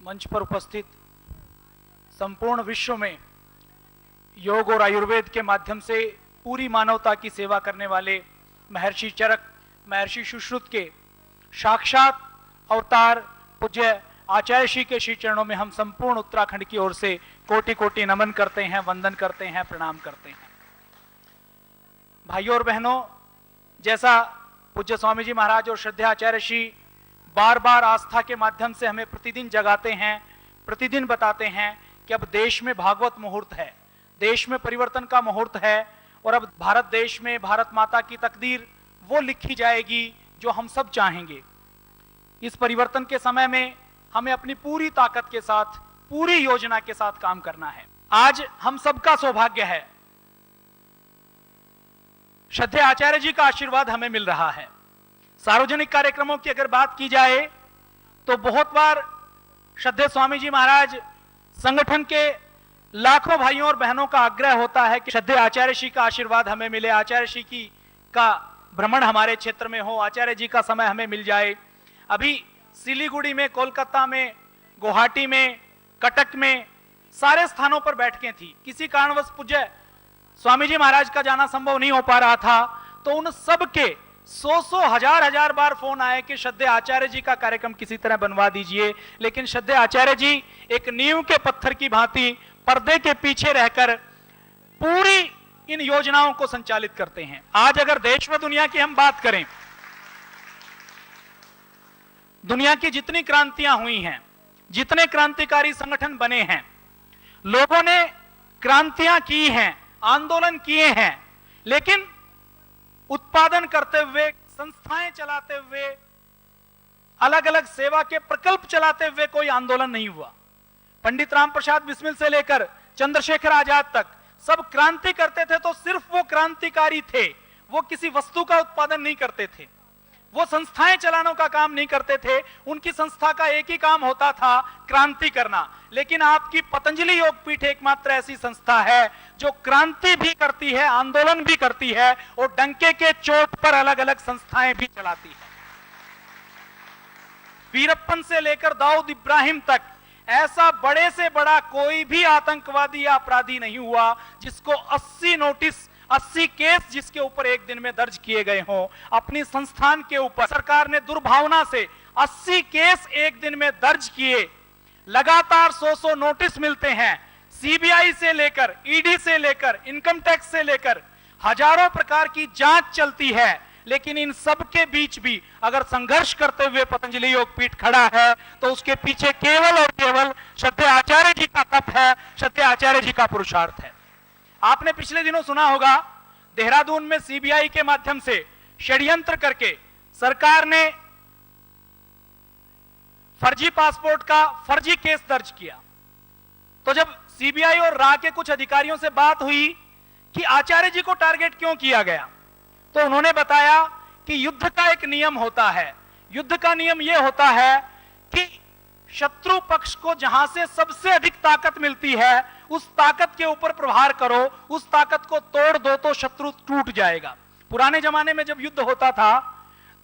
मंच पर उपस्थित संपूर्ण विश्व में योग और आयुर्वेद के माध्यम से पूरी मानवता की सेवा करने वाले महर्षि चरक, महर्षि सुश्रुत के साक्षात अवतार पूज्य आचार्य श्री के श्री चरणों में हम संपूर्ण उत्तराखंड की ओर से कोटि कोटि नमन करते हैं, वंदन करते हैं, प्रणाम करते हैं। भाइयों और बहनों, जैसा पूज्य स्वामी जी महाराज और श्रद्धेय आचार्य श्री बार बार आस्था के माध्यम से हमें प्रतिदिन जगाते हैं, प्रतिदिन बताते हैं कि अब देश में भागवत मुहूर्त है, देश में परिवर्तन का मुहूर्त है और अब भारत देश में भारत माता की तकदीर वो लिखी जाएगी जो हम सब चाहेंगे। इस परिवर्तन के समय में हमें अपनी पूरी ताकत के साथ, पूरी योजना के साथ काम करना है। आज हम सबका सौभाग्य है, श्रद्धेय आचार्य जी का आशीर्वाद हमें मिल रहा है। सार्वजनिक कार्यक्रमों की अगर बात की जाए तो बहुत बार श्रद्धेय स्वामी जी महाराज संगठन के लाखों भाइयों और बहनों का आग्रह होता है कि श्रद्धेय आचार्य श्री का आशीर्वाद हमें मिले, आचार्य श्री की का भ्रमण हमारे क्षेत्र में हो, आचार्य जी का समय हमें मिल जाए। अभी सिलीगुड़ी में, कोलकाता में, गुवाहाटी में, कटक में सारे स्थानों पर बैठकें थी। किसी कारणवश पूज्य स्वामी जी महाराज का जाना संभव नहीं हो पा रहा था, तो उन सब के 100 हजार बार फोन आए कि श्रद्धेय आचार्य जी का कार्यक्रम किसी तरह बनवा दीजिए। लेकिन श्रद्धेय आचार्य जी एक नींव के पत्थर की भांति पर्दे के पीछे रहकर पूरी इन योजनाओं को संचालित करते हैं। आज अगर देश व दुनिया की हम बात करें, दुनिया की जितनी क्रांतियां हुई हैं, जितने क्रांतिकारी संगठन बने हैं, लोगों ने क्रांतियां की हैं, आंदोलन किए हैं, लेकिन उत्पादन करते हुए, संस्थाएं चलाते हुए, अलग अलग सेवा के प्रकल्प चलाते हुए कोई आंदोलन नहीं हुआ। पंडित राम प्रसाद बिस्मिल से लेकर चंद्रशेखर आजाद तक सब क्रांति करते थे तो सिर्फ वो क्रांतिकारी थे, वो किसी वस्तु का उत्पादन नहीं करते थे, वो संस्थाएं चलाने का काम नहीं करते थे। उनकी संस्था का एक ही काम होता था, क्रांति करना। लेकिन आपकी पतंजलि योगपीठ एकमात्र ऐसी संस्था है जो क्रांति भी करती है, आंदोलन भी करती है और डंके के चोट पर अलग अलग संस्थाएं भी चलाती है। वीरप्पन से लेकर दाऊद इब्राहिम तक ऐसा बड़े से बड़ा कोई भी आतंकवादी या अपराधी नहीं हुआ जिसको 80 नोटिस, 80 केस जिसके ऊपर एक दिन में दर्ज किए गए हों। अपनी संस्थान के ऊपर सरकार ने दुर्भावना से 80 केस एक दिन में दर्ज किए, लगातार 100 नोटिस मिलते हैं। सीबीआई से लेकर, ईडी से लेकर, इनकम टैक्स से लेकर हजारों प्रकार की जांच चलती है। लेकिन इन सब के बीच भी अगर संघर्ष करते हुए पतंजलि योगपीठ खड़ा है तो उसके पीछे केवल और केवल श्रद्धेय आचार्य जी का तप है, श्रद्धेय आचार्य जी का पुरुषार्थ है। आपने पिछले दिनों सुना होगा, देहरादून में सीबीआई के माध्यम से षड्यंत्र करके सरकार ने फर्जी पासपोर्ट का फर्जी केस दर्ज किया। तो जब सीबीआई और रा के कुछ अधिकारियों से बात हुई कि आचार्य जी को टारगेट क्यों किया गया, तो उन्होंने बताया कि युद्ध का एक नियम होता है। युद्ध का नियम यह होता है कि शत्रु पक्ष को जहां से सबसे अधिक ताकत मिलती है उस ताकत के ऊपर प्रहार करो, उस ताकत को तोड़ दो तो शत्रु टूट जाएगा। पुराने जमाने में जब युद्ध होता था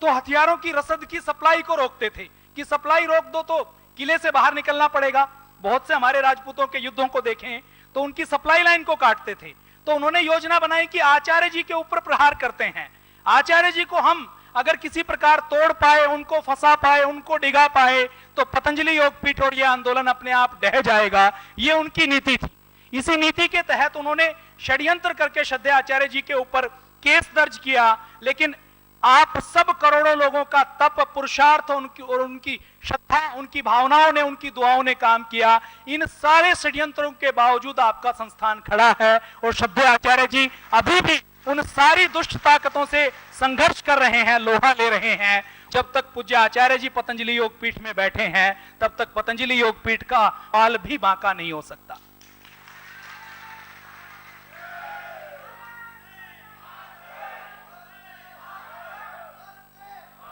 तो हथियारों की रसद की सप्लाई को रोकते थे कि सप्लाई रोक दो तो किले से बाहर निकलना पड़ेगा। बहुत से हमारे राजपूतों के युद्धों को देखें तो उनकी सप्लाई लाइन को काटते थे। तो उन्होंने योजना बनाई कि आचार्य जी के ऊपर प्रहार करते हैं, आचार्य जी को हम अगर किसी प्रकार तोड़ पाए, उनको फंसा पाए, उनको डिगा पाए तो पतंजलि योगपीठ और यह आंदोलन अपने आप ढह जाएगा। ये उनकी नीति थी। इसी नीति के तहत उन्होंने षड्यंत्र करके श्रद्धेय आचार्य जी के ऊपर केस दर्ज किया। लेकिन आप सब करोड़ों लोगों का तप, पुरुषार्थ उनकी श्रद्धा, उनकी भावनाओं ने, उनकी दुआओं ने काम किया। इन सारे षड्यंत्रों के बावजूद आपका संस्थान खड़ा है और श्रद्धेय आचार्य जी अभी भी उन सारी दुष्ट ताकतों से संघर्ष कर रहे हैं, लोहा ले रहे हैं। जब तक पूज्य आचार्य जी पतंजलि योगपीठ में बैठे हैं तब तक पतंजलि योगपीठ का हाल भी बांका नहीं हो सकता।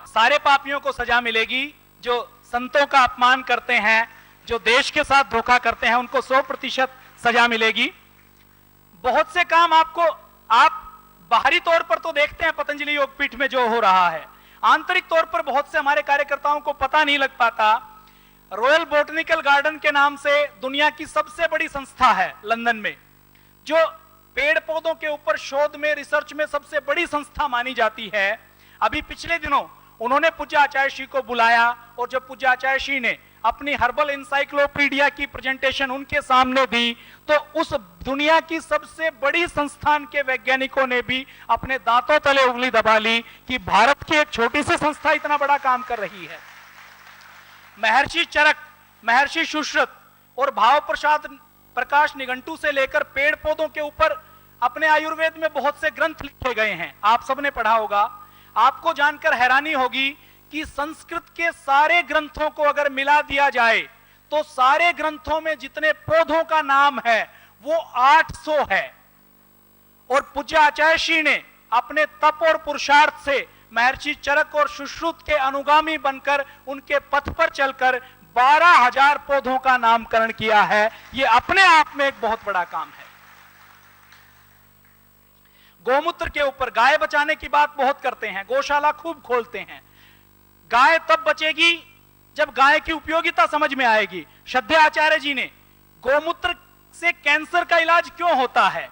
सारे पापियों को सजा मिलेगी। जो संतों का अपमान करते हैं, जो देश के साथ धोखा करते हैं, उनको 100% सजा मिलेगी। बहुत से काम आप बाहरी तौर पर तो देखते हैं पतंजलि योगपीठ में जो हो रहा है, आंतरिक तौर पर बहुत से हमारे कार्यकर्ताओं को पता नहीं लग पाता। रॉयल बोटनिकल गार्डन के नाम से दुनिया की सबसे बड़ी संस्था है लंदन में, जो पेड़ पौधों के ऊपर शोध में, रिसर्च में सबसे बड़ी संस्था मानी जाती है। अभी पिछले दिनों उन्होंने पूज्य आचार्य श्री को बुलाया और जब पूज्य आचार्य श्री ने अपनी हर्बल इंसाइक्लोपीडिया की प्रेजेंटेशन उनके सामने दी, तो उस दुनिया की सबसे बड़ी संस्थान के वैज्ञानिकों ने भी अपने दांतों तले उंगली दबा ली कि भारत की एक छोटी सी संस्था इतना बड़ा काम कर रही है। महर्षि चरक, महर्षि सुश्रुत और भाव प्रकाश निघंटू से लेकर पेड़ पौधों के ऊपर अपने आयुर्वेद में बहुत से ग्रंथ लिखे गए हैं, आप सबने पढ़ा होगा। आपको जानकर हैरानी होगी कि संस्कृत के सारे ग्रंथों को अगर मिला दिया जाए तो सारे ग्रंथों में जितने पौधों का नाम है वो 800 है। और पूज्य आचार्य श्री ने अपने तप और पुरुषार्थ से महर्षि चरक और सुश्रुत के अनुगामी बनकर उनके पथ पर चलकर 12,000 पौधों का नामकरण किया है। यह अपने आप में एक बहुत बड़ा काम है। गोमूत्र के ऊपर गाय बचाने की बात बहुत करते हैं, गौशाला खूब खोलते हैं। गाय तब बचेगी जब गाय की उपयोगिता समझ में आएगी। श्रद्धेय आचार्य जी ने गोमूत्र से कैंसर का इलाज क्यों होता है,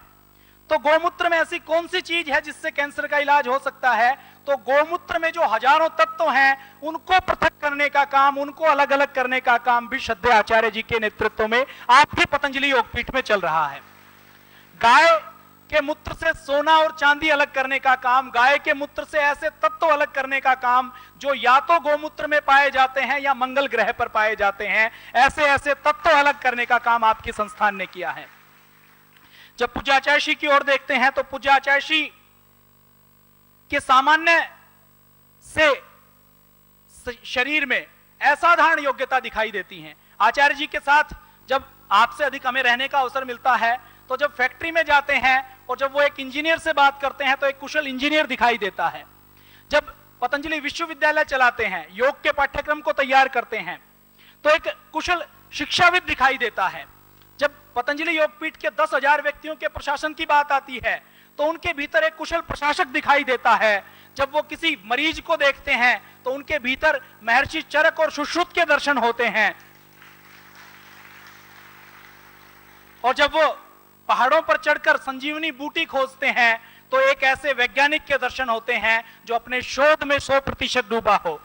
तो गोमूत्र में ऐसी कौन सी चीज है जिससे कैंसर का इलाज हो सकता है, तो गोमूत्र में जो हजारों तत्व हैं उनको पृथक करने का काम, उनको अलग अलग करने का काम भी श्रद्धेय आचार्य जी के नेतृत्व में आपकी पतंजलि योगपीठ में चल रहा है। गाय के मूत्र से सोना और चांदी अलग करने का काम, गाय के मूत्र से ऐसे तत्व अलग करने का काम जो या तो गोमूत्र में पाए जाते हैं या मंगल ग्रह पर पाए जाते हैं, ऐसे ऐसे तत्व अलग करने का काम आपकी संस्थान ने किया है। जब पूज्य आचार्य श्री की ओर देखते हैं तो पूज्य आचार्य श्री के सामान्य से शरीर में असाधारण योग्यता दिखाई देती है। आचार्य जी के साथ जब आपसे अधिक हमें रहने का अवसर मिलता है तो जब फैक्ट्री में जाते हैं और जब वो एक इंजीनियर से बात करते हैं तो एक कुशल इंजीनियर दिखाई देता है। जब पतंजलि विश्वविद्यालय चलाते हैं, योग के पाठ्यक्रम को तैयार करते हैं, तो एक कुशल शिक्षाविद दिखाई देता है। जब पतंजलि योगपीठ के 10,000 व्यक्तियों के प्रशासन की बात आती है तो उनके भीतर एक कुशल प्रशासक दिखाई देता है। जब वो किसी मरीज को देखते हैं तो उनके भीतर महर्षि चरक और सुश्रुत के दर्शन होते हैं। और जब वो पहाड़ों पर चढ़कर संजीवनी बूटी खोजते हैं तो एक ऐसे वैज्ञानिक के दर्शन होते हैं जो अपने शोध में 100% डूबा हो।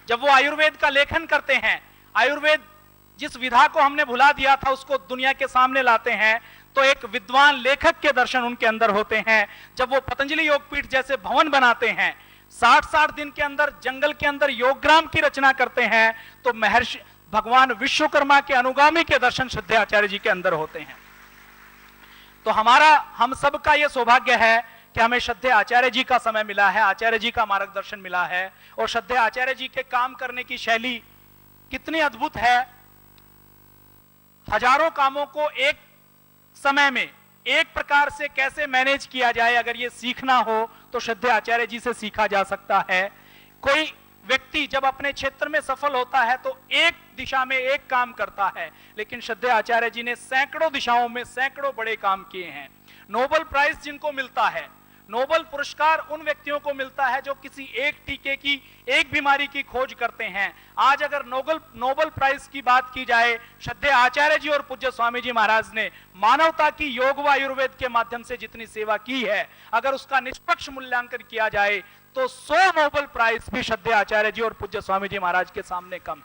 जब वो आयुर्वेद का लेखन करते हैं, आयुर्वेद जिस विधा को हमने भुला दिया था उसको दुनिया के सामने लाते हैं, तो एक विद्वान लेखक के दर्शन उनके अंदर होते हैं। जब वो पतंजलि योगपीठ जैसे भवन बनाते हैं, 60-60 दिन के अंदर जंगल के अंदर योगग्राम की रचना करते हैं, तो महर्षि भगवान विश्वकर्मा के अनुगामी के दर्शन श्रद्धेय आचार्य जी के अंदर होते हैं। तो हम सबका यह सौभाग्य है कि हमें श्रद्धेय आचार्य जी का समय मिला है, आचार्य जी का मार्गदर्शन मिला है। और श्रद्धेय आचार्य जी के काम करने की शैली कितनी अद्भुत है। हजारों कामों को एक समय में एक प्रकार से कैसे मैनेज किया जाए, अगर ये सीखना हो तो श्रद्धेय आचार्य जी से सीखा जा सकता है। कोई व्यक्ति जब अपने क्षेत्र में सफल होता है तो एक दिशा में एक काम करता है, लेकिन श्रद्धेय आचार्य जी ने सैकड़ों दिशाओं में सैकड़ों बड़े काम किए हैं। नोबेल प्राइज जिनको मिलता है, नोबेल पुरस्कार उन व्यक्तियों को मिलता है जो किसी एक टीके की, एक बीमारी की खोज करते हैं। आज अगर नोबेल प्राइज की बात की जाए, श्रद्धेय आचार्य जी और पूज्य स्वामी जी महाराज ने मानवता की योग व आयुर्वेद के माध्यम से जितनी सेवा की है, अगर उसका निष्पक्ष मूल्यांकन किया जाए तो 100 नोबेल प्राइज भी श्रद्धेय आचार्य जी और पूज्य स्वामी जी महाराज के सामने कम।